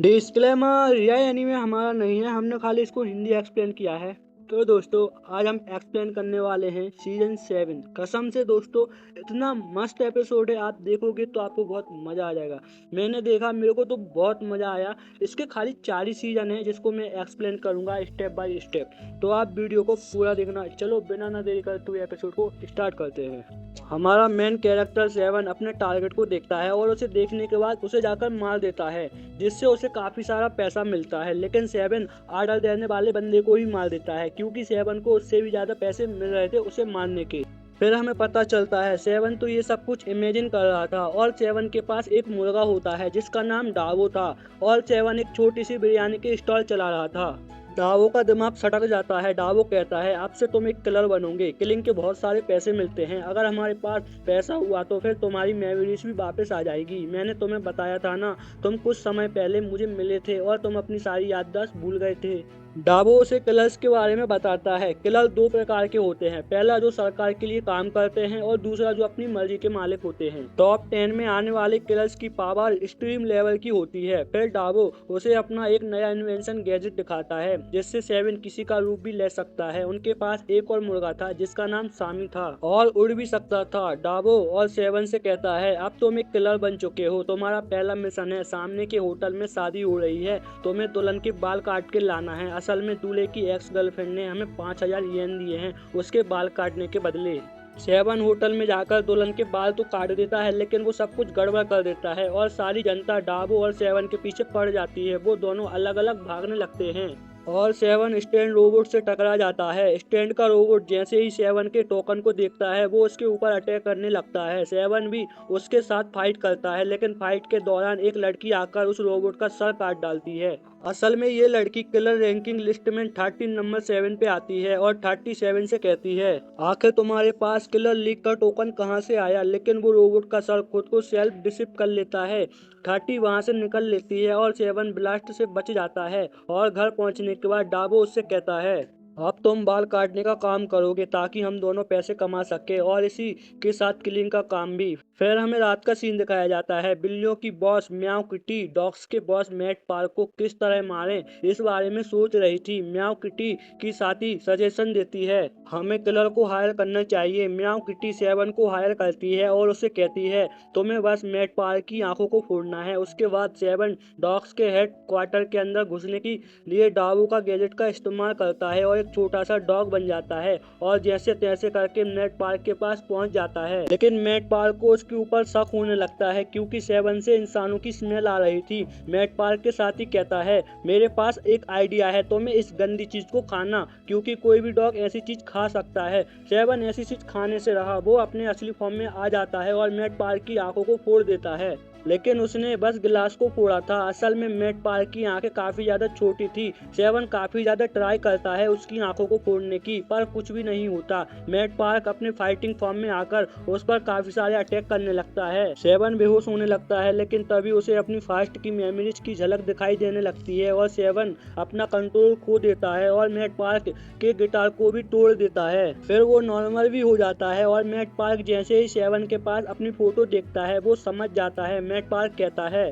Disclaimer, यह anime हमारा नहीं है, हमने खाली इसको हिंदी एक्सप्लेन किया है। तो दोस्तों, आज हम एक्सप्लेन करने वाले हैं सीजन 7। कसम से दोस्तों, इतना मस्त एपिसोड है, आप देखोगे तो आपको बहुत मजा आ जाएगा। मैंने देखा, मेरे को तो बहुत मजा आया। इसके खाली 4 ही सीजन है जिसको मैं एक्सप्लेन करूंगा स्टेप बाय स्टेप। तो आप वीडियो को पूरा देखना। चलो बिना ना देरी करते हुए एपिसोड को स्टार्ट करते हैं। हमारा मेन कैरेक्टर 7 अपने टारगेट को देखता है और उसे देखने के बाद उसे जाकर मार देता है, जिससे उसे काफी सारा पैसा मिलता है। लेकिन 7 आर्डर देने वाले बंदे को ही मार देता है, क्योंकि 7 को उससे भी ज्यादा पैसे मिल रहे थे उसे मारने के। फिर हमें पता चलता है 7 तो ये सब कुछ इमेजिन कर रहा था, और 7 के पास एक मुर्गा होता है जिसका नाम डावो था, और 7 एक छोटी सी बिरयानी की स्टॉल चला रहा था। डावो का दिमाग सटक जाता है। डावो कहता है, अब से तुम एक किलर बनोगे, किलिंग के बहुत सारे पैसे मिलते हैं, अगर हमारे पास पैसा हुआ तो फिर तुम्हारी मेमोरीज भी वापस आ जाएगी। मैंने तुम्हें बताया था ना, तुम कुछ समय पहले मुझे मिले थे और तुम अपनी सारी याददाश्त भूल गए थे। डाबो उसे किलर्स के बारे में बताता है। किलर 2 प्रकार के होते हैं, पहला जो सरकार के लिए काम करते हैं और दूसरा जो अपनी मर्जी के मालिक होते हैं। टॉप 10 में आने वाले किलर्स की पावर एक्सट्रीम लेवल की होती है। फिर डाबो उसे अपना एक नया इन्वेंशन गैजेट दिखाता है, जिससे 7 किसी का रूप भी ले सकता है। उनके पास एक और मुर्गा था जिसका नाम सामी था और उड़ भी सकता था। डाबो और 7 से कहता है, अब तुम एक किलर बन चुके हो, तुम्हारा पहला मिशन है, सामने के होटल में शादी हो रही है, तुम्हें दुल्हन के बाल काट के लाना है। असल में दूल्हे की एक्स गर्लफ्रेंड ने हमें 5000 येन दिए हैं उसके बाल काटने के बदले। 7 होटल में जाकर दुल्हन के बाल तो काट देता है, लेकिन वो सब कुछ गड़बड़ कर देता है और सारी जनता डाबो और 7 के पीछे पड़ जाती है। वो दोनों अलग अलग भागने लगते हैं और 7 स्टैंड रोबोट से टकरा जाता है। स्टैंड का रोबोट जैसे ही 7 के टोकन को देखता है, वो उसके ऊपर अटैक करने लगता है। 7 भी उसके साथ फाइट करता है, लेकिन फाइट के दौरान एक लड़की आकर उस रोबोट का सर काट डालती है। असल में ये लड़की किलर रैंकिंग लिस्ट में 13 नंबर 7 पे आती है और 37 से कहती है, आखिर तुम्हारे पास किलर लीग का टोकन कहाँ से आया। लेकिन वो रोबोट का सर खुद को सेल्फ डिसिप कर लेता है। 30 वहां से निकल लेती है और 7 ब्लास्ट से बच जाता है। और घर पहुंचने के बाद डाबो उससे कहता है, अब तुम बाल काटने का काम करोगे ताकि हम दोनों पैसे कमा सके, और इसी के साथ किलिंग का काम भी। फिर हमें रात का सीन दिखाया जाता है। बिल्लियों की बॉस म्याऊ किटी डॉग्स के बॉस मैट पार्क को किस तरह मारें, इस बारे में सोच रही थी। म्याऊ किटी की साथी सजेशन देती है, हमें किलर को हायर करना चाहिए। म्याऊ किटी 7 को हायर करती है और उसे कहती है, तुम्हें बस मैट पार्क की आंखों को फोड़ना है। उसके बाद 7 डॉग्स के हेड क्वार्टर के अंदर घुसने की लिए डाबू का गैजेट का इस्तेमाल करता है और एक छोटा सा डॉग बन जाता है और जैसे तैसे करके मैट पार्क के पास पहुंच जाता है। लेकिन मैट पार्क को उसके ऊपर शक होने लगता है, क्योंकि 7 से इंसानों की स्मेल आ रही थी। मैट पार्क के साथ ही कहता है, मेरे पास एक आइडिया है, तुम्हें इस गंदी चीज को खाना, क्योंकि कोई भी डॉग ऐसी चीज खा सकता है। 7 ऐसी चीज खाने से रहा, वो अपने असली फॉर्म में आ जाता है और मैट पार्क की आंखों को फोड़ देता है। लेकिन उसने बस गिलास को फोड़ा था। असल में मैट पार्क की आंखें काफी ज्यादा छोटी थी। 7 काफी ज्यादा ट्राई करता है उसकी आंखों को फोड़ने की, पर कुछ भी नहीं होता। मैट पार्क अपने फाइटिंग फॉर्म में आकर उस पर काफी सारे अटैक करने लगता है। 7 बेहोश होने लगता है, लेकिन तभी उसे अपनी फास्ट की मेमोरीज की झलक दिखाई देने लगती है और 7 अपना कंट्रोल खो देता है और मैट पार्क के गिटार को भी तोड़ देता है। फिर वो नॉर्मल भी हो जाता है और मैट पार्क जैसे ही 7 के पास अपनी फोटो देखता है, वो समझ जाता है। मैट पार्क कहता है,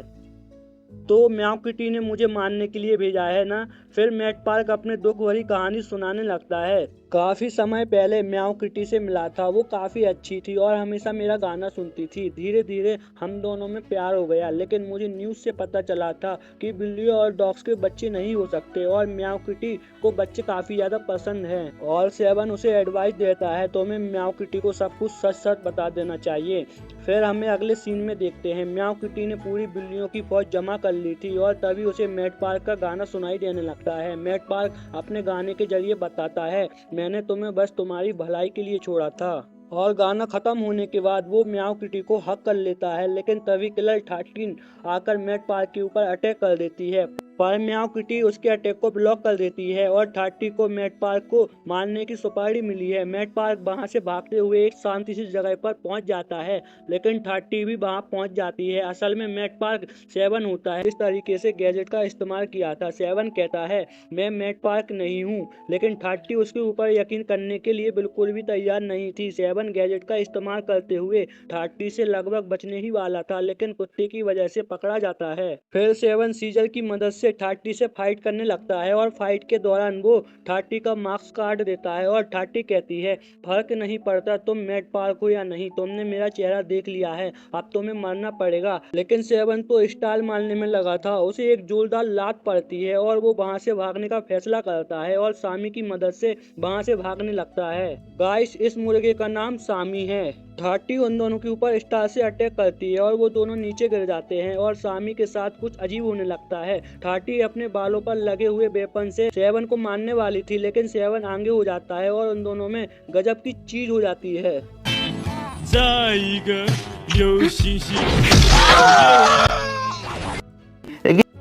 तो म्याऊ किटी ने मुझे मारने के लिए भेजा है ना। फिर मैट पार्क अपने दुख भरी कहानी सुनाने लगता है। काफी समय पहले म्याऊ किटी से मिला था, वो काफी अच्छी थी और हमेशा मेरा गाना सुनती थी। धीरे धीरे हम दोनों में प्यार हो गया, लेकिन मुझे न्यूज से पता चला था कि बिल्लियों और डॉग्स के बच्चे नहीं हो सकते, और म्याऊ किटी को बच्चे काफी ज्यादा पसंद हैं। और 7 उसे एडवाइस देता है, तुम्हें म्याऊ किटी को सब कुछ सच सच बता देना चाहिए। फिर हमें अगले सीन में देखते हैं, म्याऊ किटी ने पूरी बिल्लियों की फौज जमा कर ली थी और तभी उसे मैट पार्क का गाना सुनाई देने लगता है। मैट पार्क अपने गाने के जरिए बताता है, मैंने तुम्हें बस तुम्हारी भलाई के लिए छोड़ा था। और गाना खत्म होने के बाद वो म्याऊ किटी को हक कर लेता है, लेकिन तभी किलर 13 आकर मैट पार्क के ऊपर अटैक कर देती है पर म्याऊ किटी उसके अटैक को ब्लॉक कर देती है और 30 को मैट पार्क को मारने की सुपारी मिली है। मैट पार्क वहां से भागते हुए एक शांति सी जगह पर पहुंच जाता है, लेकिन 30 भी वहां पहुंच जाती है। असल में मैट पार्क 7 होता है। इस तरीके से गैजेट का इस्तेमाल किया था। 7 कहता है मैं मैट पार्क नहीं हूँ, लेकिन 30 उसके ऊपर यकीन करने के लिए बिल्कुल भी तैयार नहीं थी। 7 गैजेट का इस्तेमाल करते हुए 30 से लगभग बचने ही वाला था, लेकिन कुत्ते की वजह से पकड़ा जाता है। फिर 7 सीजर की मदद से 30 से फाइट करने लगता है और फाइट के दौरान वो 30 का मार्क्स काट देता है और 30 कहती है फर्क नहीं पड़ता तुम मैट पार्क हो या नहीं, तुमने मेरा चेहरा देख लिया है, अब तुम्हें मरना पड़ेगा। लेकिन 7 तो स्टाइल मारने में लगा था। उसे एक जोरदार लात पड़ती है और वो वहां से भागने का फैसला करता है और सामी की मदद से वहां से भागने लगता है। गाइस, इस मुर्गे का नाम सामी है। 30 उन दोनों के ऊपर स्टार से अटैक करती है और वो दोनों नीचे गिर जाते हैं और सामी के साथ कुछ अजीब होने लगता है। 30 अपने बालों पर लगे हुए वेपन से 7 को मारने वाली थी, लेकिन 7 आगे हो जाता है और उन दोनों में गजब की चीज हो जाती है। 在一个有星星。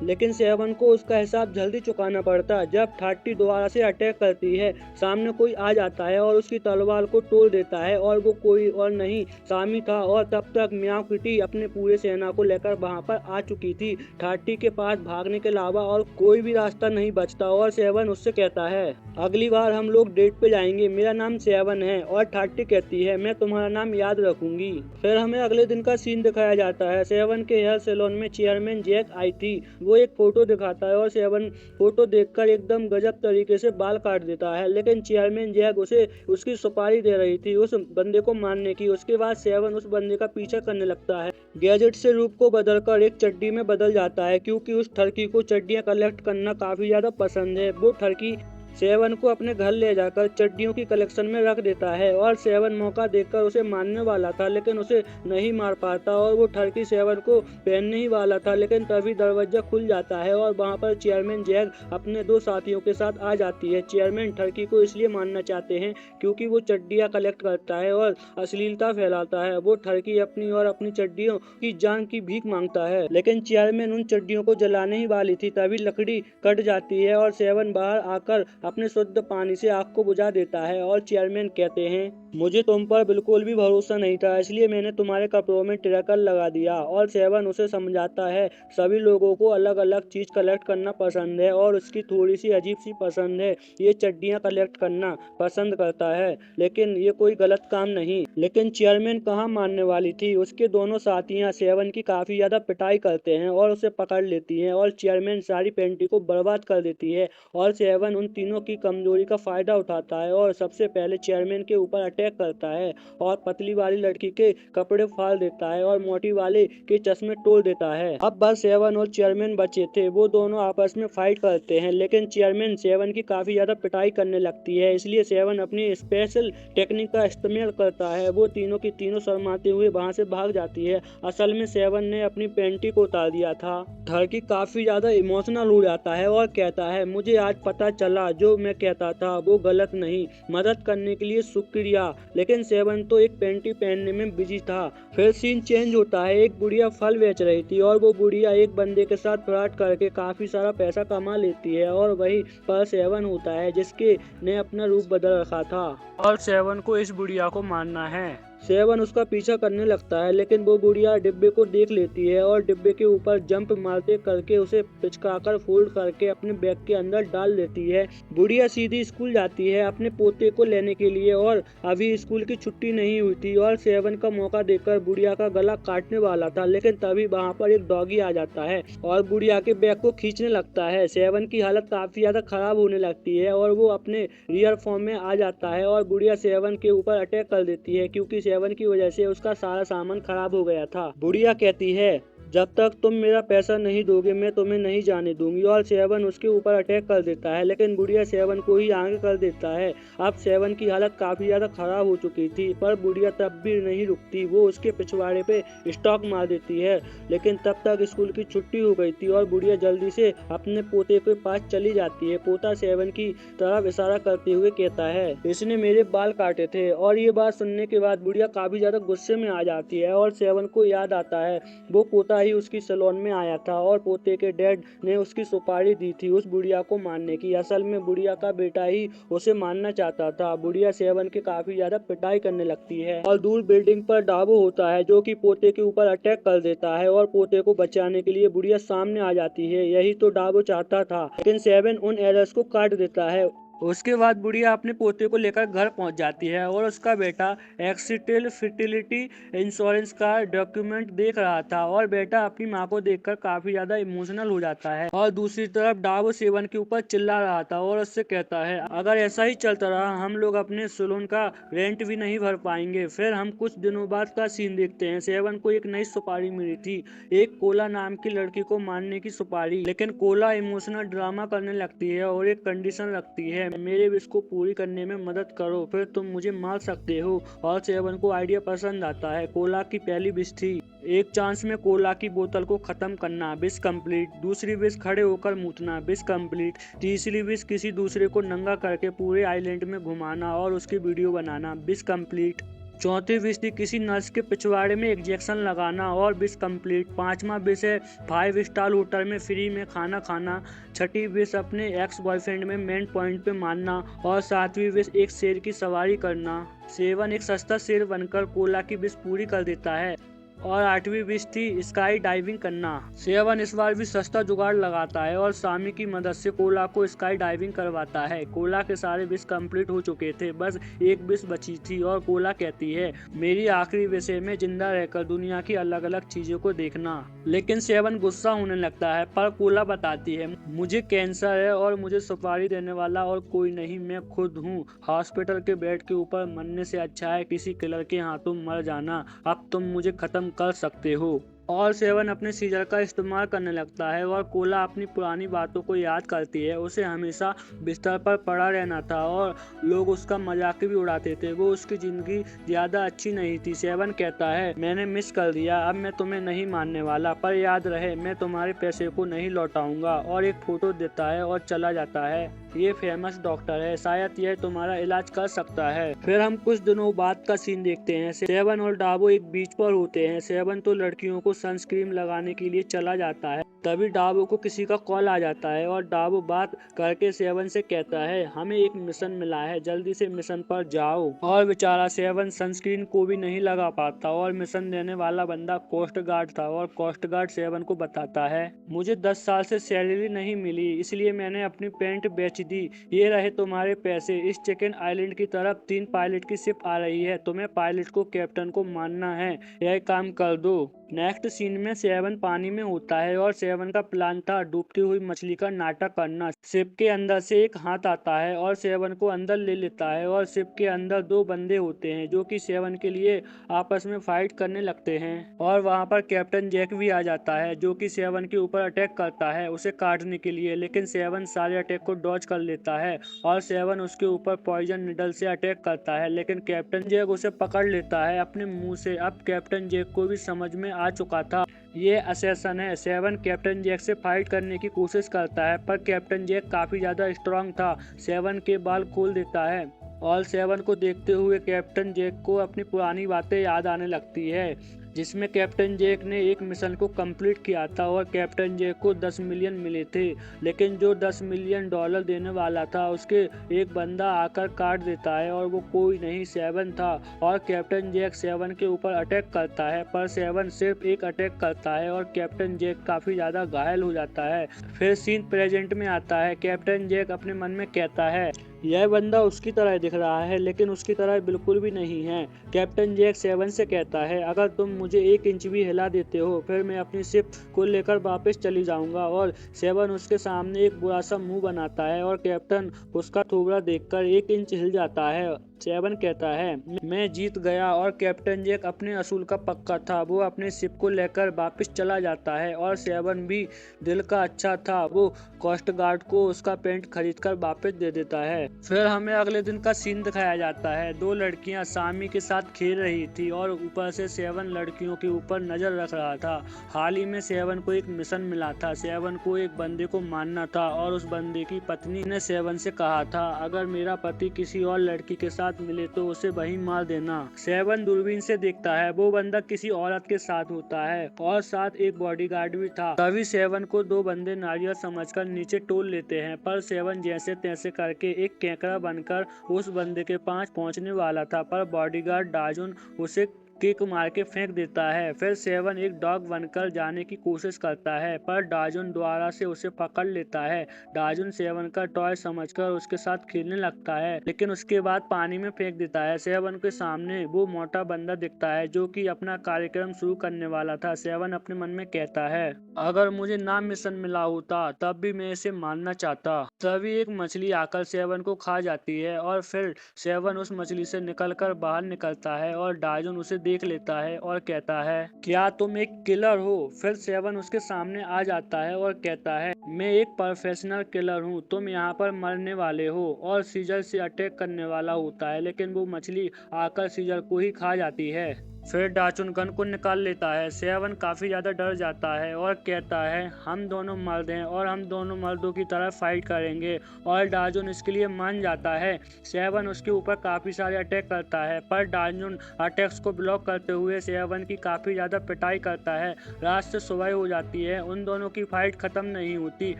लेकिन 7 को उसका हिसाब जल्दी चुकाना पड़ता। जब 30 दोबारा से अटैक करती है, सामने कोई आ जाता है और उसकी तलवार को तोड़ देता है और वो कोई और नहीं सामी था। और तब तक म्याऊ किटी अपने पूरे सेना को लेकर वहां पर आ चुकी थी। 30 के पास भागने के अलावा और कोई भी रास्ता नहीं बचता और 7 उससे कहता है अगली बार हम लोग डेट पे जाएंगे, मेरा नाम 7 है। और 30 कहती है मैं तुम्हारा नाम याद रखूंगी। फिर हमें अगले दिन का सीन दिखाया जाता है। 7 के हेयर सैलून में चेयरमैन जैक आई थी। वो एक फोटो दिखाता है और 7 फोटो देखकर एकदम गजब तरीके से बाल काट देता है, लेकिन चेयरमैन जैक उसे उसकी सुपारी दे रही थी उस बंदे को मारने की। उसके बाद 7 उस बंदे का पीछा करने लगता है। गैजेट से रूप को बदलकर एक चड्डी में बदल जाता है, क्योंकि उस ठरकी को चड्डियां कलेक्ट करना काफी ज्यादा पसंद है। वो ठरकी 7 को अपने घर ले जाकर चड्डियों की कलेक्शन में रख देता है और 7 मौका देखकर उसे मारने वाला था, लेकिन उसे नहीं मार पाता और वो ठरकी 7 को पहनने ही वाला था। लेकिन तभी दरवाजा खुल जाता है और वहां पर चेयरमैन जैक अपने 2 साथियों के साथ आ जाती है। चेयरमैन ठरकी को इसलिए मारना चाहते हैं क्योंकि वो चड्डियां कलेक्ट करता है और अश्लीलता फैलाता है। वो ठरकी अपनी और अपनी चड्डियों की जान की भीख मांगता है, लेकिन चेयरमैन उन चड्डियों को जलाने ही वाली थी। तभी लकड़ी कट जाती है और 7 बाहर आकर अपने शुद्ध पानी से आग को बुझा देता है और चेयरमैन कहते हैं मुझे तुम पर बिल्कुल भी भरोसा नहीं था, इसलिए मैंने तुम्हारे कपड़ों में ट्रैकर लगा दिया। और 7 उसे समझाता है सभी लोगों को अलग अलग चीज कलेक्ट करना पसंद है और उसकी थोड़ी सी अजीब सी पसंद है, ये चड्डियां कलेक्ट करना पसंद करता है, लेकिन ये कोई गलत काम नहीं। लेकिन चेयरमैन कहाँ मानने वाली थी। उसके दोनों साथियां 7 की काफी ज्यादा पिटाई करते हैं और उसे पकड़ लेती हैं और चेयरमैन सारी पेंटी को बर्बाद कर देती है और 7 उन तीनों की कमजोरी का फायदा उठाता है और सबसे पहले चेयरमैन के ऊपर अटैक करता है और पतली वाली लड़की के कपड़े फाड़ देता है और मोटी वाले के चश्मे तोड़ देता है। अब बस 7 और चेयरमैन बचे थे। वो दोनों आपस में फाइट करते हैं, लेकिन चेयरमैन 7 की काफी ज्यादा पिटाई करने लगती है, इसलिए 7 अपनी स्पेशल टेक्निक का इस्तेमाल करता है। वो तीनों की तीनों शर्माते हुए वहां से भाग जाती है। असल में 7 ने अपनी पेंटी को उतार दिया था। ठरकी काफी ज्यादा इमोशनल हो जाता है और कहता है मुझे आज पता चला जो मैं कहता था वो गलत नहीं, मदद करने के लिए शुक्रिया। लेकिन 7 तो एक पेंटी पहनने में बिजी था। फिर सीन चेंज होता है। एक बुढ़िया फल बेच रही थी और वो बुढ़िया एक बंदे के साथ फ्रॉड करके काफी सारा पैसा कमा लेती है और वही पर 7 होता है जिसके ने अपना रूप बदल रखा था और 7 को इस बुढ़िया को मारना है। 7 उसका पीछा करने लगता है, लेकिन वो बुढ़िया डिब्बे को देख लेती है और डिब्बे के ऊपर जंप मारते करके उसे पिचकाकर फोल्ड करके अपने बैग के अंदर डाल देती है। बुढ़िया सीधी स्कूल जाती है अपने पोते को लेने के लिए और अभी स्कूल की छुट्टी नहीं हुई थी और 7 का मौका देकर बुढ़िया का गला काटने वाला था, लेकिन तभी वहाँ पर एक डॉगी आ जाता है और बुढ़िया के बैग को खींचने लगता है। 7 की हालत काफी ज्यादा खराब होने लगती है और वो अपने रियल फॉर्म में आ जाता है और बुढ़िया 7 के ऊपर अटैक कर देती है, क्योंकि 7 की वजह से उसका सारा सामान खराब हो गया था। बुढ़िया कहती है जब तक तुम मेरा पैसा नहीं दोगे मैं तुम्हें नहीं जाने दूंगी और 7 उसके ऊपर अटैक कर देता है, लेकिन बुढ़िया 7 को ही आगे कर देता है। अब 7 की हालत काफी ज्यादा खराब हो चुकी थी, पर बुढ़िया तब भी नहीं रुकती। वो उसके पिछवाड़े पे स्टॉक मार देती है, लेकिन तब तक स्कूल की छुट्टी हो गई थी और बुढ़िया जल्दी से अपने पोते के पास चली जाती है। पोता 7 की तरफ इशारा करते हुए कहता है इसने मेरे बाल काटे थे। और ये बात सुनने के बाद बुढ़िया काफी ज्यादा गुस्से में आ जाती है और 7 को याद आता है वो पोता ही उसकी सैलून में आया था और पोते के डैड ने उसकी सुपारी दी थी उस बुढ़िया को मारने की। असल में बुढ़िया का बेटा ही उसे मारना चाहता था। बुढ़िया सेवन की काफी ज्यादा पिटाई करने लगती है और दूर बिल्डिंग पर डाबू होता है जो कि पोते के ऊपर अटैक कर देता है और पोते को बचाने के लिए बुढ़िया सामने आ जाती है। यही तो डाबू चाहता था, लेकिन सेवन उन एरर्स को काट देता है। उसके बाद बुढ़िया अपने पोते को लेकर घर पहुंच जाती है और उसका बेटा एक्सीडेंटल फर्टिलिटी इंश्योरेंस का डॉक्यूमेंट देख रहा था और बेटा अपनी माँ को देखकर काफी ज्यादा इमोशनल हो जाता है। और दूसरी तरफ डाबू सेवन के ऊपर चिल्ला रहा था और उससे कहता है अगर ऐसा ही चलता रहा हम लोग अपने सैलून का रेंट भी नहीं भर पाएंगे। फिर हम कुछ दिनों बाद का सीन देखते हैं। सेवन को एक नई सुपारी मिली थी, एक कोला नाम की लड़की को मारने की सुपारी, लेकिन कोला इमोशनल ड्रामा करने लगती है और एक कंडीशन रखती है, मेरे विश को पूरी करने में मदद करो फिर तुम मुझे मार सकते हो। और सेवन को आइडिया पसंद आता है। कोला की पहली विश थी एक चांस में कोला की बोतल को खत्म करना, विश कंप्लीट। दूसरी विश खड़े होकर मूतना, विश कंप्लीट। तीसरी विश किसी दूसरे को नंगा करके पूरे आइलैंड में घुमाना और उसकी वीडियो बनाना, विश कंप्लीट। चौथी विश थी किसी नर्स के पिछवाड़े में इंजेक्शन लगाना और विश कंप्लीट। पांचवा विश है 5 स्टार होटल में फ्री में खाना खाना। छठी विश अपने एक्स बॉयफ्रेंड में मेन पॉइंट पे मारना और सातवीं विश एक शेर की सवारी करना। सेवन एक सस्ता शेर बनकर कोला की विश पूरी कर देता है और आठवीं विश थी स्काई डाइविंग करना। सेवन इस बार भी सस्ता जुगाड़ लगाता है और सामी की मदद से कोला को स्काई डाइविंग करवाता है। कोला के सारे विश कंप्लीट हो चुके थे, बस एक विश बची थी और कोला कहती है मेरी आखिरी विश है मैं जिंदा रहकर दुनिया की अलग अलग चीजों को देखना। लेकिन सेवन गुस्सा होने लगता है पर कोला बताती है मुझे कैंसर है और मुझे सुपारी देने वाला और कोई नहीं, मैं खुद हूँ। हॉस्पिटल के बेड के ऊपर मरने से अच्छा है किसी किलर के हाथों मर जाना। अब तुम मुझे खत्म कर सकते हो। और सेवन अपने सीजर का इस्तेमाल करने लगता है और कोला अपनी पुरानी बातों को याद करती है। उसे हमेशा बिस्तर पर पड़ा रहना था और लोग उसका मजाक भी उड़ाते थे, वो उसकी जिंदगी ज्यादा अच्छी नहीं थी। सेवन कहता है मैंने मिस कर दिया, अब मैं तुम्हें नहीं मानने वाला, पर याद रहे मैं तुम्हारे पैसे को नहीं लौटाऊंगा। और एक फोटो देता है और चला जाता है। ये फेमस डॉक्टर है, शायद यह तुम्हारा इलाज कर सकता है। फिर हम कुछ दिनों बाद का सीन देखते हैं। सेवन और डाबो एक बीच पर होते हैं। सेवन तो लड़कियों को सनस्क्रीन लगाने के लिए चला जाता है, तभी डाबो को किसी का कॉल आ जाता है और डाबो बात करके सेवन से कहता है हमें एक मिशन मिला है, जल्दी से मिशन पर जाओ। और बेचारा सेवन सनस्क्रीन को भी नहीं लगा पाता और मिशन देने वाला बंदा कोस्ट गार्ड था और कोस्ट गार्ड सेवन को बताता है मुझे 10 साल से सैलरी नहीं मिली इसलिए मैंने अपनी पैंट बेच दी, ये रहे तुम्हारे पैसे। इस चिकन आइलैंड की तरफ 3 पायलट की शिप आ रही है, तुम्हें पायलट को कैप्टन को मानना है, यह काम कर दो। नेक्स्ट सीन में सेवन पानी में होता है और सेवन का प्लान था डूबती हुई मछली का नाटक करना। शिप के अंदर से एक हाथ आता है और सेवन को अंदर ले लेता है और शिप के अंदर 2 बंदे होते हैं जो कि सेवन के लिए आपस में फाइट करने लगते हैं। और वहां पर कैप्टन जैक भी आ जाता है जो कि सेवन के ऊपर अटैक करता है उसे काटने के लिए, लेकिन सेवन सारे अटैक को डॉज कर लेता है और सेवन उसके ऊपर पॉइजन निडल से अटैक करता है, लेकिन कैप्टन जैक उसे पकड़ लेता है अपने मुंह से। अब कैप्टन जैक को भी समझ में आ चुका था ये असैसन है। सेवन कैप्टन जैक से फाइट करने की कोशिश करता है पर कैप्टन जैक काफी ज्यादा स्ट्रांग था, सेवन के बाल खोल देता है और सेवन को देखते हुए कैप्टन जैक को अपनी पुरानी बातें याद आने लगती है जिसमें कैप्टन जैक ने एक मिशन को कंप्लीट किया था और कैप्टन जैक को 10 मिलियन मिले थे, लेकिन जो $10 मिलियन देने वाला था उसके एक बंदा आकर काट देता है और वो कोई नहीं सेवन था। और कैप्टन जैक सेवन के ऊपर अटैक करता है पर सेवन सिर्फ एक अटैक करता है और कैप्टन जैक काफी ज्यादा घायल हो जाता है। फिर सीन प्रेजेंट में आता है। कैप्टन जैक अपने मन में कहता है यह बंदा उसकी तरह दिख रहा है लेकिन उसकी तरह बिल्कुल भी नहीं है। कैप्टन जैक सेवन से कहता है अगर तुम मुझे 1 इंच भी हिला देते हो फिर मैं अपनी शिप को लेकर वापस चली जाऊंगा। और सेवन उसके सामने एक बुरा सा मुंह बनाता है और कैप्टन उसका थोबड़ा देखकर 1 इंच हिल जाता है। सेवन कहता है मैं जीत गया और कैप्टन जैक अपने असूल का पक्का था, वो अपने शिप को लेकर वापस चला जाता है और सेवन भी दिल का अच्छा था, वो कोस्ट गार्ड को उसका पेंट खरीद कर वापस दे देता है। फिर हमें अगले दिन का सीन दिखाया जाता है। 2 लड़कियां सामी के साथ खेल रही थी और ऊपर से सेवन लड़कियों के ऊपर नजर रख रहा था। हाल ही में सेवन को एक मिशन मिला था, सेवन को एक बंदे को मारना था और उस बंदे की पत्नी ने सेवन से कहा था अगर मेरा पति किसी और लड़की के साथ साथ मिले तो उसे वहीं मार देना। 7 दूरबीन से देखता है, वो बंदा किसी औरत के साथ होता है और साथ एक बॉडीगार्ड भी था। तभी 7 को 2 बंदे नारियल समझकर नीचे टोल लेते हैं, पर 7 जैसे तैसे करके एक केकड़ा बनकर उस बंदे के पास पहुंचने वाला था, पर बॉडीगार्ड डाजुन उसे किक मार के फेंक देता है। फिर 7 एक डॉग बनकर जाने की कोशिश करता है, पर डाजुन दोबारा से उसे पकड़ लेता है। डाजुन 7 का टॉय समझकर उसके साथ खेलने लगता है, लेकिन उसके बाद पानी में फेंक देता है। 7 के सामने वो मोटा बंदा दिखता है जो कि अपना कार्यक्रम शुरू करने वाला था। 7 अपने मन में कहता है, अगर मुझे ना मिशन मिला होता तब भी मैं इसे मारना चाहता। तभी एक मछली आकर 7 को खा जाती है और फिर 7 उस मछली से निकलकर बाहर निकलता है और डाजुन उसे देख लेता है और कहता है, क्या तुम एक किलर हो? फिर 7 उसके सामने आ जाता है और कहता है, मैं एक प्रोफेशनल किलर हूँ, तुम यहाँ पर मरने वाले हो, और सीजर से अटैक करने वाला होता है, लेकिन वो मछली आकर सीजर को ही खा जाती है। फिर डाजुन गन को निकाल लेता है। 7 काफी ज्यादा डर जाता है और कहता है, हम दोनों मर्द हैं और हम दोनों मर्दों की तरह फाइट करेंगे, और डाजुन इसके लिए मान जाता है। 7 उसके ऊपर काफी सारे अटैक करता है, पर डाजुन अटैक्स को ब्लॉक करते हुए 7 की काफी ज्यादा पिटाई करता है। रात से सुबह हो जाती है, उन दोनों की फाइट खत्म नहीं होती।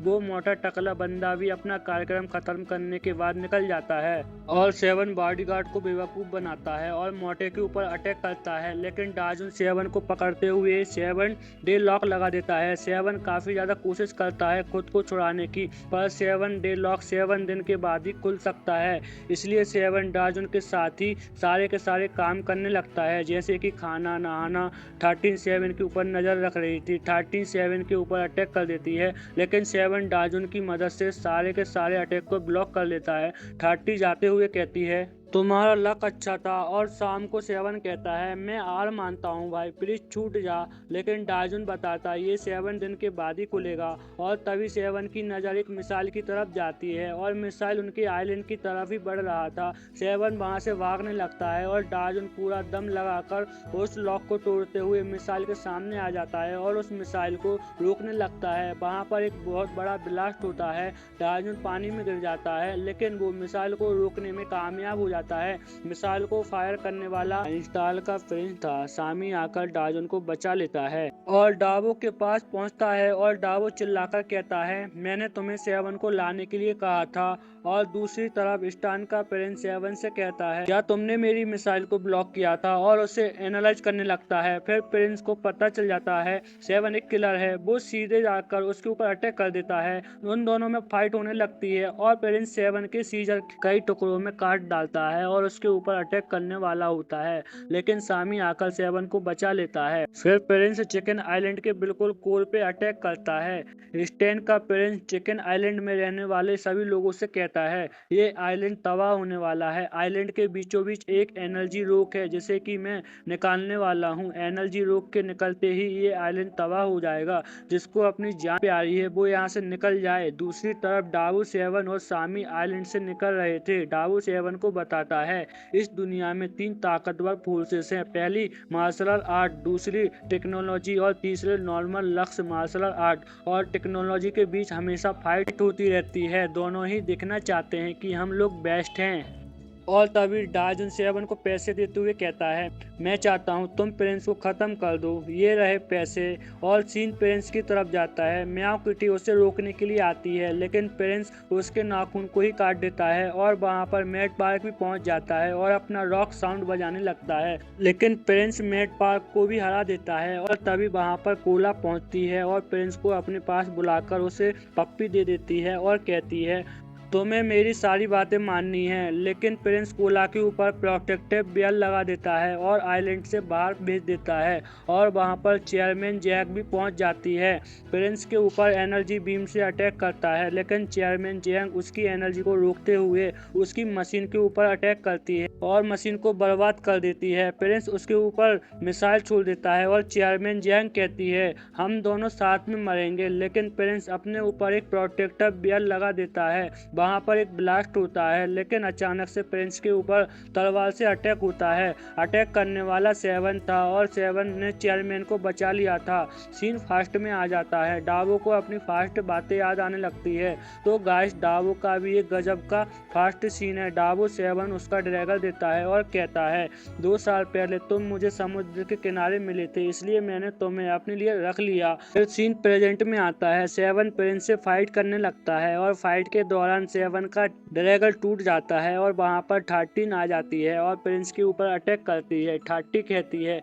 वो मोटा टकला बंदा भी अपना कार्यक्रम खत्म करने के बाद निकल जाता है और 7 बॉडीगार्ड को बेवकूफ बनाता है और मोटे के ऊपर अटैक करता है, लेकिन डाजुन 7 को पकड़ते हुए 7 डे लॉक लगा देता है। 7 काफी ज्यादा कोशिश करता है खुद को छुड़ाने की, पर 7 डे लॉक 7 दिन के बाद ही खुल सकता है। इसलिए 7 डाजुन के साथ ही सारे के सारे काम करने लगता है, जैसे कि खाना, नहाना। 13 7 के ऊपर नजर रख रही थी। 13 7 के ऊपर अटैक कर देती है, लेकिन 7 डाजुन की मदद से सारे के सारे अटैक को ब्लॉक कर लेता है। 30 जाते हुए कहती है, तुम्हारा लक अच्छा था, और शाम को 7 कहता है, मैं हार मानता हूँ भाई, प्लीज छूट जा, लेकिन डाजुन बताता है ये 7 दिन के बाद ही खुलेगा। और तभी 7 की नज़र एक मिसाइल की तरफ जाती है और मिसाइल उनके आइलैंड की तरफ ही बढ़ रहा था। 7 वहाँ से भागने लगता है और डाजुन पूरा दम लगाकर उस लॉक को तोड़ते हुए मिसाइल के सामने आ जाता है और उस मिसाइल को रोकने लगता है। वहाँ पर एक बहुत बड़ा ब्लास्ट होता है, डाजुन पानी में गिर जाता है, लेकिन वो मिसाइल को रोकने में कामयाब हो जाता है। मिसाइल को फायर करने वाला इंस्टॉल का प्रिंस था। सामी आकर डाजुन को बचा लेता है और डावो के पास पहुंचता है और डावो चिल्लाकर कहता है, मैंने तुम्हें 7 को लाने के लिए कहा था। और दूसरी तरफ स्टान का प्रिंस 7 से कहता है, क्या तुमने मेरी मिसाइल को ब्लॉक किया था, और उसे एनालाइज करने लगता है। फिर प्रिंस को पता चल जाता है 7 एक किलर है। वो सीधे जाकर उसके ऊपर अटैक कर देता है। उन दोनों में फाइट होने लगती है और प्रिंस 7 के सीजर कई टुकड़ों में काट डालता है और उसके ऊपर अटैक करने वाला होता है, लेकिन सामी आकर 7 को बचा लेता है। फिर प्रिंस चिकन आइलैंड के बिल्कुल कोर पे अटैक करता है। स्टेन का प्रिंस चिकन आइलैंड में रहने वाले सभी लोगों से कहता है, ये आइलैंड तबाह होने वाला है। आइलैंड के बीचों बीच एक एनर्जी रोक है जिसे कि मैं निकालने वाला हूँ। एनर्जी रोक के निकलते ही ये आइलैंड तबाह हो जाएगा। जिसको अपनी जान प्यारी है वो यहाँ से निकल जाए। दूसरी तरफ डावू 7 और सामी आइलैंड से निकल रहे थे। डावू 7 को बताता है, इस दुनिया में 3 ताकतवर फोर्सेस हैं। पहली मार्शल आर्ट, दूसरी टेक्नोलॉजी और तीसरे नॉर्मल लक्ष्य मार्शल आर्ट और टेक्नोलॉजी के बीच हमेशा फाइट होती रहती है। दोनों ही दिखना चाहते हैं कि हम लोग बेस्ट हैं। और तभी डाजुन 7 को पैसे देते हुए कहता है, मैं चाहता हूँ तुम प्रिंस को खत्म कर दो, ये रहे पैसे। और सीन प्रिंस की तरफ जाता है। म्याओ किटी उसे रोकने के लिए आती है, लेकिन प्रिंस उसके नाखून को ही काट देता है और वहाँ पर मैट पार्क भी पहुँच जाता है और अपना रॉक साउंड बजाने लगता है, लेकिन प्रिंस मैट पार्क को भी हरा देता है। और तभी वहाँ पर कोला पहुँचती है और प्रिंस को अपने पास बुलाकर उसे पप्पी दे देती है और कहती है, तुम्हें मेरी सारी बातें माननी है। लेकिन प्रिंस कोला के ऊपर प्रोटेक्टिव बेल लगा देता है और आइलैंड से बाहर भेज देता है और वहां पर चेयरमैन जैक भी पहुंच जाती है। प्रिंस के ऊपर एनर्जी बीम से अटैक करता है, लेकिन चेयरमैन जैक उसकी एनर्जी को रोकते हुए उसकी मशीन के ऊपर अटैक करती है और मशीन को बर्बाद कर देती है। प्रिंस उसके ऊपर मिसाइल छोड़ देता है और चेयरमैन जैक कहती है, हम दोनों साथ में मरेंगे। लेकिन प्रिंस अपने ऊपर एक प्रोटेक्टिव बेल लगा देता है। वहाँ पर एक ब्लास्ट होता है, लेकिन अचानक से प्रिंस के ऊपर तलवार से अटैक होता है। अटैक करने वाला सेवन था और सेवन ने चेयरमैन को बचा लिया था। सीन फास्ट में आ जाता है। डाबो को अपनी फास्ट बातें याद आने लगती है। तो गाइस, डाबो का भी एक गजब का फास्ट सीन है। डाबो सेवन उसका ड्रैगन देता है और कहता है, 2 साल पहले तुम मुझे समुद्र के किनारे मिले थे, इसलिए मैंने तुम्हें अपने लिए रख लिया। फिर सीन प्रेजेंट में आता है। सेवन प्रिंस से फाइट करने लगता है और फाइट के दौरान सेवन का ड्रैगन टूट जाता है और वहां पर 13 आ जाती है और प्रिंस के ऊपर अटैक करती है। 13 कहती है,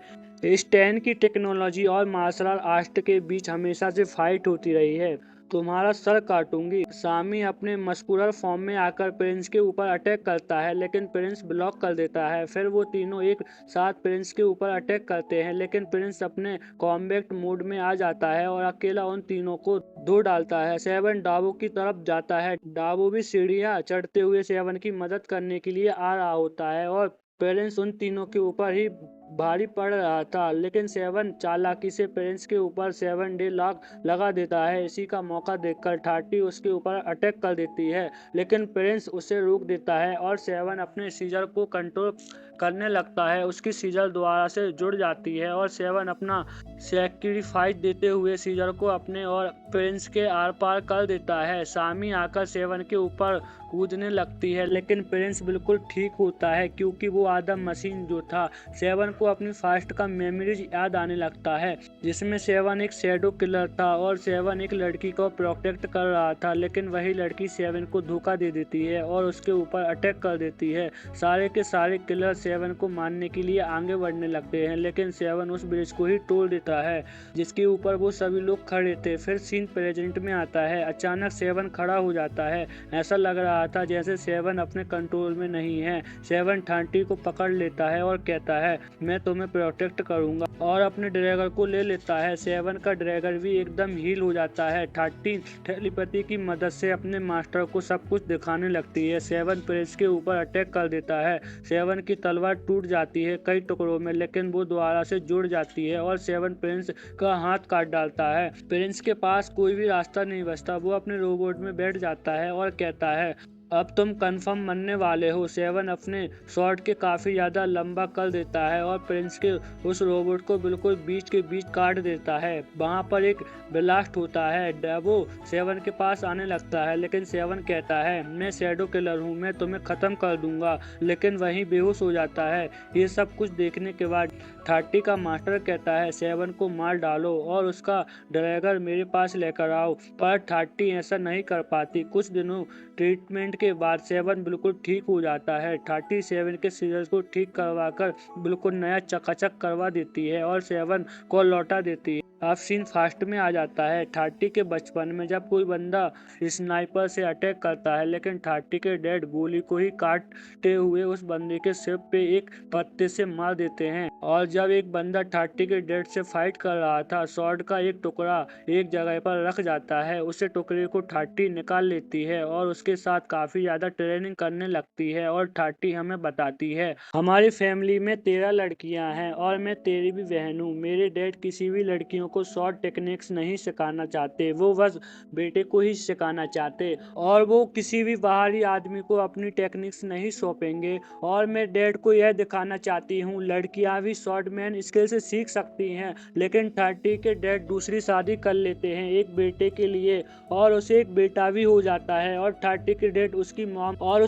स्टैन की टेक्नोलॉजी और मार्शल आर्ट के बीच हमेशा से फाइट होती रही है, तुम्हारा सर काटूंगी। सामी अपने मस्कुलर फॉर्म में आकर प्रिंस के ऊपर अटैक करता है, लेकिन प्रिंस ब्लॉक कर देता है। फिर वो तीनों एक साथ प्रिंस के ऊपर अटैक करते हैं, लेकिन प्रिंस अपने कॉम्बैट मोड में आ जाता है और अकेला उन तीनों को धो डालता है। सेवन डाबो की तरफ जाता है। डाबो भी सीढ़ियां चढ़ते हुए सेवन की मदद करने के लिए आ रहा होता है और प्रिंस उन तीनों के ऊपर ही भारी पड़ रहा था, लेकिन सेवन चालाकी से प्रिंस के ऊपर 7 डे लॉक लगा देता है। इसी का मौका देखकर 30 उसके ऊपर अटैक कर देती है, लेकिन प्रिंस उसे रोक देता है और सेवन अपने सीजर को कंट्रोल करने लगता है। उसकी सीजर दोबारा से जुड़ जाती है और सेवन अपना सैक्रिफाइस देते हुए सीजर को अपने और प्रिंस के आर पार कर देता है। सामी आकर सेवन के ऊपर कूदने लगती है, लेकिन प्रिंस बिल्कुल ठीक होता है क्योंकि वो आधा मशीन जो था। सेवन को अपनी फास्ट का मेमोरीज याद आने लगता है, जिसमें सेवन एक शैडो किलर था और सेवन एक लड़की को प्रोटेक्ट कर रहा था, लेकिन वही लड़की सेवन को धोखा दे देती है और उसके ऊपर अटैक कर देती है। सारे के सारे किलर सेवन को मारने के लिए आगे बढ़ने लगते हैं, लेकिन सेवन उस ब्रिज को ही तोड़ देता है जिसके ऊपर वो सभी लोग खड़े थे। फिर सीन प्रेजेंट में आता है। अचानक सेवन खड़ा हो जाता है। ऐसा लग रहा था जैसे सेवन अपने कंट्रोल में नहीं है। सेवन 30 को पकड़ लेता है और कहता है, मैं तुम्हें प्रोटेक्ट करूंगा, और अपने ड्रैगन को ले लेता है। सेवन का ड्रैगन भी एकदम हील हो जाता है। 30 टेलीपैथी की मदद से अपने मास्टर को सब कुछ दिखाने लगती है। सेवन प्रिंस के ऊपर अटैक कर देता है। सेवन की तलवार टूट जाती है कई टुकड़ों में, लेकिन वो दोबारा से जुड़ जाती है और सेवन प्रिंस का हाथ काट डालता है। प्रिंस के पास कोई भी रास्ता नहीं बचता। वो अपने रोबोट में बैठ जाता है और कहता है, अब तुम कंफर्म मरने वाले हो। सेवन अपने शॉट के काफी ज्यादा लंबा कर देता है और प्रिंस के उस रोबोट को बिल्कुल बीच के बीच काट देता है। वहां पर एक ब्लास्ट होता है। डेवो सेवन के पास आने लगता है, लेकिन सेवन कहता है, मैं शैडो किलर हूँ, मैं तुम्हें खत्म कर दूंगा, लेकिन वहीं बेहोश हो जाता है। ये सब कुछ देखने के बाद 30 का मास्टर कहता है, सेवन को मार डालो और उसका ड्रैगन मेरे पास लेकर आओ, पर 30 ऐसा नहीं कर पाती। कुछ दिनों ट्रीटमेंट के बाद सेवन बिल्कुल ठीक हो जाता है। 30 सेवन के सीजर को ठीक करवाकर बिल्कुल नया चकाचक करवा देती है और सेवन को लौटा देती है। अब सीन फास्ट में आ जाता है। 30 के बचपन में जब कोई बंदा स्नाइपर से अटैक करता है, लेकिन 30 के डैड गोली को ही काटते हुए उस बंदे के सिर पे एक पत्ते से मार देते हैं। और जब एक बंदा 30 के डैड से फाइट कर रहा था, स्वॉर्ड का एक टुकड़ा एक जगह पर रख जाता है। उसे टुकड़े को 30 निकाल लेती है और उसके साथ काफी ज्यादा ट्रेनिंग करने लगती है। और 30 हमें बताती है, हमारी फैमिली में 13 लड़कियां हैं और मैं तेरी भी बहन हूँ। मेरे डैड किसी भी लड़कियों को शॉर्ट टेक्निक्स नहीं सिखाना चाहते, वो बस बेटे को ही सिखाना चाहते, और वो किसी भी बाहरी आदमी को अपनी टेक्निक्स नहीं सौंपेंगे। और मैं डैड को यह दिखाना चाहती हूँ, लड़कियां भी शॉर्टमैन स्किल से सीख सकती हैं। लेकिन 30 के डैड दूसरी शादी कर लेते हैं एक बेटे के लिए, और उसे एक बेटा भी हो जाता है। और 30 के डैड उसकी मॉम और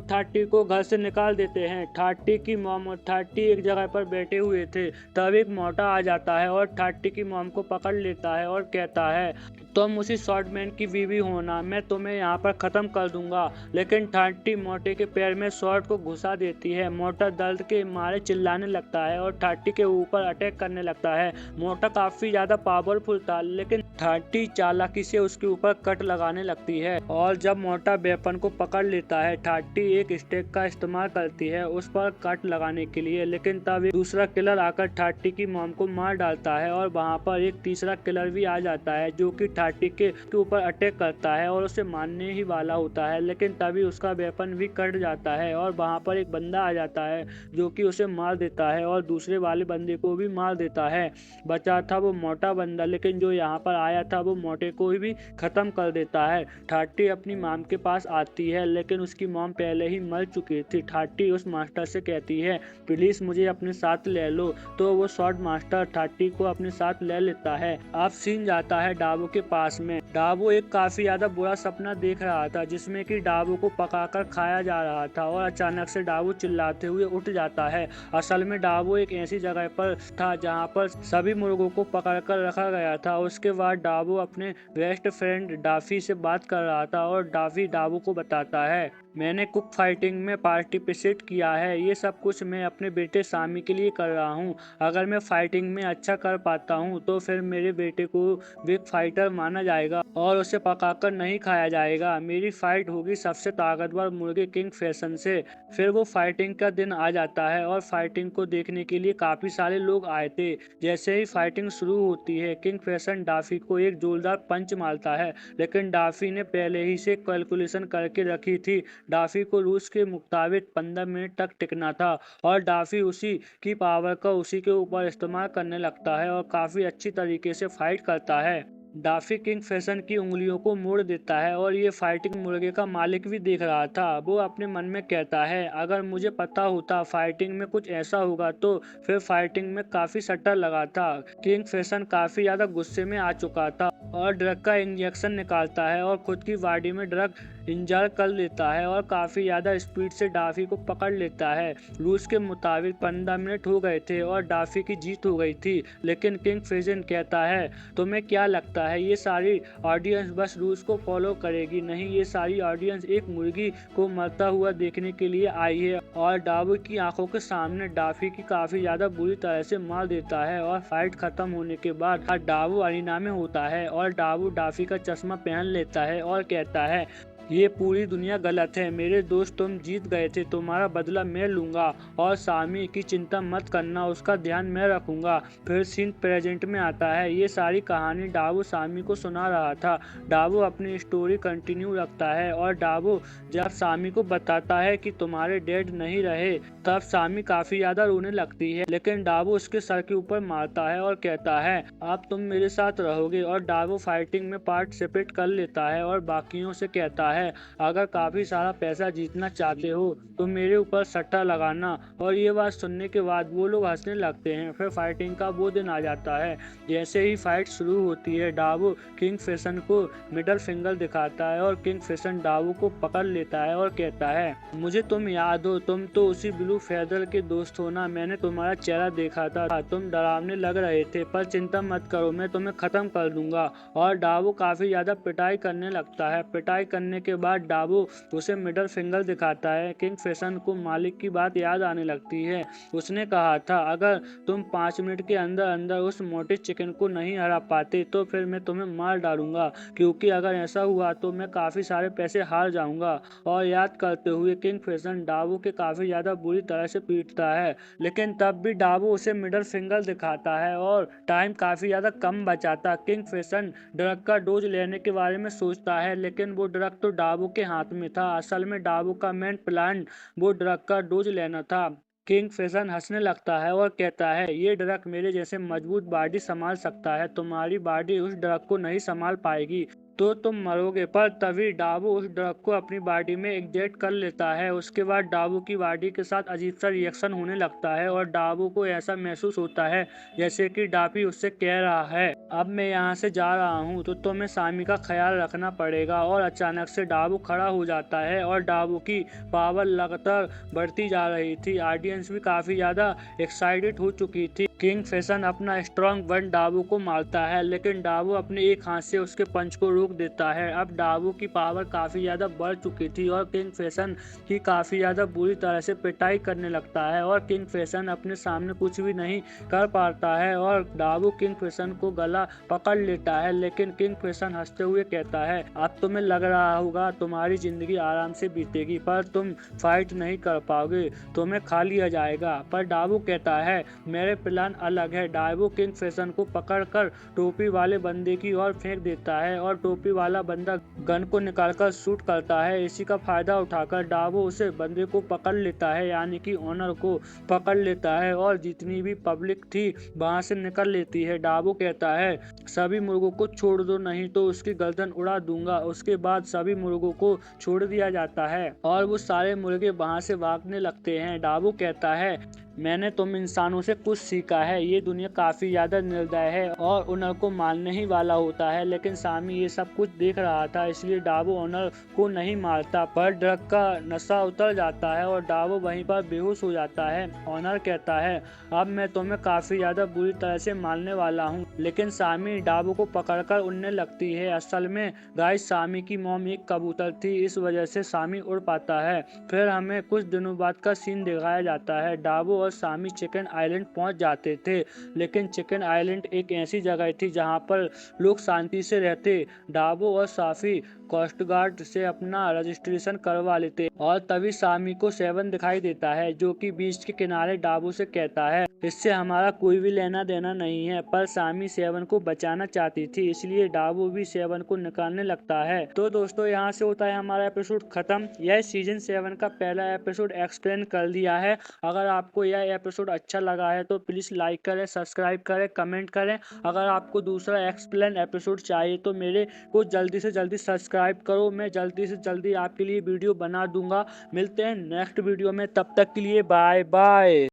30 को घर से निकाल देते हैं। 30 की मॉम और 30 एक जगह पर बैठे हुए थे, तब एक मोटा आ जाता है और 30 की मॉम को पकड़ लेता है और कहता है, तुम उसी शॉर्टमैन की बीवी होना, मैं तुम्हें यहाँ पर खत्म कर दूंगा। लेकिन 30 मोटे के पैर में शॉर्ट को घुसा देती है। मोटा दर्द के मारे चिल्लाने लगता है और 30 के ऊपर अटैक करने लगता है। मोटा काफी ज्यादा पावरफुल था, लेकिन 30 चालाकी से उसके ऊपर कट लगाने लगती है। और जब मोटा वेपन को पकड़ लेता है, 30 एक स्टेक का इस्तेमाल करती है उस पर कट लगाने के लिए, लेकिन तब दूसरा किलर आकर 30 की मॉम को मार डालता है और वहाँ पर एक तीसरा किलर भी आ जाता है जो कि 30 के ऊपर अटैक करता है और उसे मारने ही वाला होता है, लेकिन तभी उसका वेपन भी कट जाता है और वहाँ पर एक बंदा आ जाता है जो कि उसे मार देता है और दूसरे वाले बंदे को भी मार देता है। बचा था वो मोटा बंदा, लेकिन जो यहाँ पर आया था वो मोटे को भी खत्म कर देता है। 30 अपनी मॉम के पास आती है, लेकिन उसकी मॉम पहले ही मर चुकी थी। 30 उस मास्टर से कहती है प्लीज मुझे अपने साथ ले लो, तो वो शॉर्ट मास्टर 30 को अपने साथ ले लेता है। अब सीन जाता है डाबू के पास में। डाबू एक काफी ज्यादा बुरा सपना देख रहा था जिसमें कि डाबू को पकाकर खाया जा रहा था और अचानक से डाबू चिल्लाते हुए उठ जाता है। असल में डाबू एक ऐसी जगह पर था जहाँ पर सभी मुर्गों को पकड़कर रखा गया था। उसके बाद डाबू अपने बेस्ट फ्रेंड डाफी से बात कर रहा था और डाफी डाबू को बताता है मैंने कुक फाइटिंग में पार्टिसिपेट किया है, ये सब कुछ मैं अपने बेटे सामी के लिए कर रहा हूँ। अगर मैं फाइटिंग में अच्छा कर पाता हूँ तो फिर मेरे बेटे को बिग फाइटर माना जाएगा और उसे पकाकर नहीं खाया जाएगा। मेरी फाइट होगी सबसे ताकतवर मुर्गे किंग फैशन से। फिर वो फाइटिंग का दिन आ जाता है और फाइटिंग को देखने के लिए काफी सारे लोग आए थे। जैसे ही फाइटिंग शुरू होती है किंग फैशन डाफी को एक जोरदार पंच मारता है, लेकिन डाफी ने पहले ही से कैलकुलेशन करके रखी थी। डाफी को रूस के मुताबिक 15 मिनट तक टिकना था और डाफी उसी की पावर का उसी के ऊपर इस्तेमाल करने लगता है और काफी अच्छी तरीके से फाइट करता है। डाफी किंग फैशन की उंगलियों को मोड़ देता है और ये फाइटिंग मुर्गे का मालिक भी देख रहा था। वो अपने मन में कहता है अगर मुझे पता होता फाइटिंग में कुछ ऐसा होगा तो फिर फाइटिंग में काफी सट्टा लगा था। किंग फैशन काफी ज्यादा गुस्से में आ चुका था और ड्रग का इंजेक्शन निकालता है और खुद की बॉडी में ड्रग इंजर कर लेता है और काफी ज्यादा स्पीड से डाफी को पकड़ लेता है। रूस के मुताबिक 15 मिनट हो गए थे और डाफी की जीत हो गई थी, लेकिन किंग फैशन कहता है तुम्हें क्या लगता है ये सारी ऑडियंस बस रूस को फॉलो करेगी? नहीं, ये सारी ऑडियंस एक मुर्गी को मरता हुआ देखने के लिए आई है। और डाबू की आंखों के सामने डाफी की काफी ज्यादा बुरी तरह से मार देता है और फाइट खत्म होने के बाद डाबू अरीना में होता है और डाबू डाफी का चश्मा पहन लेता है और कहता है ये पूरी दुनिया गलत है। मेरे दोस्त तुम जीत गए थे, तुम्हारा बदला मैं लूंगा और सामी की चिंता मत करना, उसका ध्यान मैं रखूंगा। फिर सीन प्रेजेंट में आता है। ये सारी कहानी डाबू सामी को सुना रहा था। डाबू अपनी स्टोरी कंटिन्यू रखता है और डाबू जब सामी को बताता है कि तुम्हारे डैड नहीं रहे तब सामी काफी ज्यादा रोने लगती है, लेकिन डाबू उसके सर के ऊपर मारता है और कहता है अब तुम मेरे साथ रहोगे। और डाबू फाइटिंग में पार्टिसिपेट कर लेता है और बाकियों से कहता है अगर काफी सारा पैसा जीतना चाहते हो तो मेरे ऊपर सट्टा लगाना। और ये बात सुनने के बाद वो लोग हंसने लगते हैं। फिर फाइटिंग का वो दिन आ जाता है। जैसे ही फाइट शुरू होती है डाबू किंग फैशन को मिडल फिंगर दिखाता है और किंग फैशन डाबू को पकड़ लेता है और कहता है मुझे तुम याद हो, तुम तो उसी ब्लू फेदर के दोस्त हो ना, मैंने तुम्हारा चेहरा देखा था, तुम डरावने लग रहे थे, पर चिंता मत करो मैं तुम्हें खत्म कर दूंगा। और डाबू काफी ज्यादा पिटाई करने लगता है। पिटाई करने के बाद डाबू उसे मिडल फिंगर दिखाता है। किंग फैशन को मालिक की बात याद आने लगती है। उसने कहा था अगर तुम 5 मिनट के अंदर अंदर उस मोटे चिकन को नहीं हरा पाते तो फिर मैं तुम्हें मार डालूंगा, क्योंकि अगर ऐसा हुआ तो मैं काफी सारे पैसे हार जाऊंगा। और याद करते हुए किंग फैशन डाबू के काफी ज्यादा बुरी तरह से पीटता है, लेकिन तब भी डाबू उसे मिडल फिंगर दिखाता है और टाइम काफी ज्यादा कम बचा था। किंग फैशन ड्रग का डोज लेने के बारे में सोचता है, लेकिन वो ड्रग तो डाबू के हाथ में था। असल में डाबू का मेन प्लान वो ड्रग का डोज लेना था। किंग फैशन हंसने लगता है और कहता है ये ड्रग मेरे जैसे मजबूत बॉडी संभाल सकता है, तुम्हारी बॉडी उस ड्रग को नहीं संभाल पाएगी तो तुम मरोगे। पर तभी डाबू उस ड्रग को अपनी बॉडी में इंजेक्ट कर लेता है। उसके बाद डाबू की बॉडी के साथ अजीब सा रिएक्शन होने लगता है और डाबू को ऐसा महसूस होता है जैसे कि डाफी उससे कह रहा है अब मैं यहाँ से जा रहा हूँ तो तुम्हें सामी का ख्याल रखना पड़ेगा। और अचानक से डाबू खड़ा हो जाता है और डाबू की पावर लगातार बढ़ती जा रही थी। ऑडियंस भी काफी ज्यादा एक्साइटेड हो चुकी थी। किंग फैशन अपना स्ट्रॉन्ग वन डाबू को मारता है, लेकिन डाबू अपने एक हाथ से उसके पंच को रोक देता है। अब डाबू की पावर काफी ज्यादा बढ़ चुकी थी और किंग फैशन की काफी ज्यादा बुरी तरह से पिटाई करने लगता है और किंग फैशन अपने सामने कुछ भी नहीं कर पाता है और डाबू किंग फैशन को गला पकड़ लेता है। लेकिन किंग फैशन हंसते हुए कहता है अब तुम्हें लग रहा होगा तुम्हारी जिंदगी आराम से बीतेगी, पर तुम फाइट नहीं कर पाओगे, तुम्हें खा लिया जाएगा। पर डाबू कहता है मेरे प्लान अलग है। डायवो किंग फिशन को पकड़कर टोपी वाले बंदे की ओर फेंक देता है और टोपी वाला बंदा गन को निकालकर शूट करता है। इसी का फायदा उठाकर डायवो उसे बंदे को पकड़ लेता है, यानी कि ऑनर को पकड़ लेता है और जितनी भी पब्लिक थी वहां से निकल लेती है। डायवो कहता है सभी मुर्गों को छोड़ दो नहीं तो उसकी गर्दन उड़ा दूंगा। उसके बाद सभी मुर्गों को छोड़ दिया जाता है और वो सारे मुर्गे वहां से भागने लगते हैं। डायवो कहता है मैंने तुम इंसानों से कुछ सीखा है, ये दुनिया काफी ज्यादा निर्दय है और ओनर को मारने ही वाला होता है, लेकिन सामी ये सब कुछ देख रहा था इसलिए डायवो ओनर को नहीं मारता। पर ड्रग का नशा उतर जाता है और डायवो वहीं पर बेहोश हो जाता है। ओनर कहता है अब मैं तुम्हें काफी ज्यादा बुरी तरह से मारने वाला हूँ, लेकिन सामी डायवो को पकड़कर उड़ने लगती है। असल में गाइस सामी की मॉम एक कबूतर थी, इस वजह से सामी उड़ पाता है। फिर हमें कुछ दिनों बाद का सीन दिखाया जाता है। डायवो और सामी चिकन आइलैंड पहुंच जाते थे, लेकिन चिकन आइलैंड एक ऐसी जगह थी जहां पर लोग शांति से रहते। डायवो और साफी कोस्ट गार्ड से अपना रजिस्ट्रेशन करवा लेते और तभी सामी को सेवन दिखाई देता है, जो कि बीच के किनारे डायवो से कहता है इससे हमारा कोई भी लेना देना नहीं है। पर सामी सेवन को बचाना चाहती थी, इसलिए डायवो भी सेवन को निकालने लगता है। तो दोस्तों यहाँ से होता है हमारा एपिसोड खत्म। यह सीजन 7 का पहला एपिसोड एक्सप्लेन कर दिया है। अगर आपको यह एपिसोड अच्छा लगा है तो प्लीज लाइक करें, सब्सक्राइब करें, कमेंट करें। अगर आपको दूसरा एक्सप्लेन एपिसोड चाहिए तो मेरे को जल्दी से जल्दी सब्सक्राइब करो, मैं जल्दी से जल्दी आपके लिए वीडियो बना दूंगा। मिलते हैं नेक्स्ट वीडियो में, तब तक के लिए बाय बाय।